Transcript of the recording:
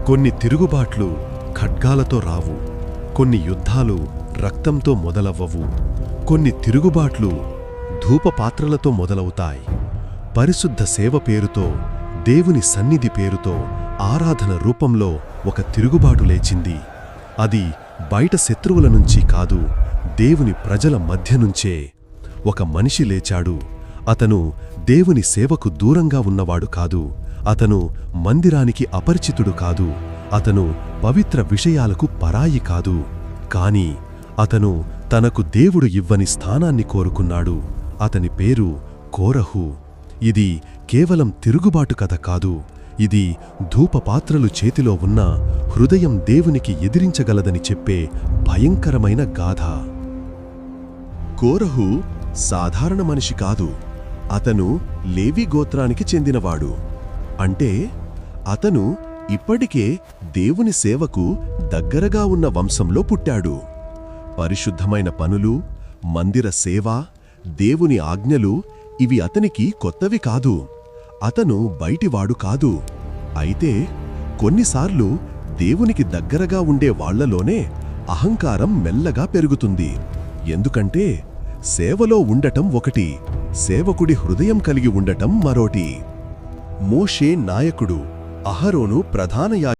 కొన్ని తిరుగుబాట్లు ఖడ్గాలతో రావు, కొన్ని యుద్ధాలు రక్తంతో మొదలవ్వవు, కొన్ని తిరుగుబాట్లు ధూపపాత్రలతో మొదలవుతాయి. పరిశుద్ధ సేవ పేరుతో, దేవుని సన్నిధి పేరుతో ఆరాధన రూపంలో ఒక తిరుగుబాటు లేచింది. అది బయట శత్రువుల నుంచి కాదు, దేవుని ప్రజల మధ్య నుంచే. ఒక మనిషి లేచాడు. అతను దేవుని సేవకు దూరంగా ఉన్నవాడు కాదు, అతను మందిరానికి అపరిచితుడు కాదు, అతను పవిత్ర విషయాలకు పరాయి కాదు. కాని అతను తనకు దేవుడు ఇవ్వని స్థానాన్ని కోరుకున్నాడు. అతని పేరు కోరహు. ఇది కేవలం తిరుగుబాటు కథ కాదు, ఇది ధూపపాత్రలు చేతిలో ఉన్న హృదయం దేవునికి ఎదిరించగలదని చెప్పే భయంకరమైన గాథ. కోరహు సాధారణ మనిషి కాదు, అతను లేవి గోత్రానికి చెందినవాడు. అంటే అతను ఇప్పటికే దేవుని సేవకు దగ్గరగా ఉన్న వంశంలో పుట్టాడు. పరిశుద్ధమైన పనులు, మందిర సేవ, దేవుని ఆజ్ఞలు ఇవి అతనికి కొత్తవి కాదు. అతను బయటివాడు కాదు. అయితే కొన్నిసార్లు దేవునికి దగ్గరగా ఉండే వాళ్లలోనే అహంకారం మెల్లగా పెరుగుతుంది. ఎందుకంటే సేవలో ఉండటం ఒకటి, సేవకుడి హృదయం కలిగి ఉండటం మరోటి. మోషే నాయకుడు, అహరోను ప్రధాన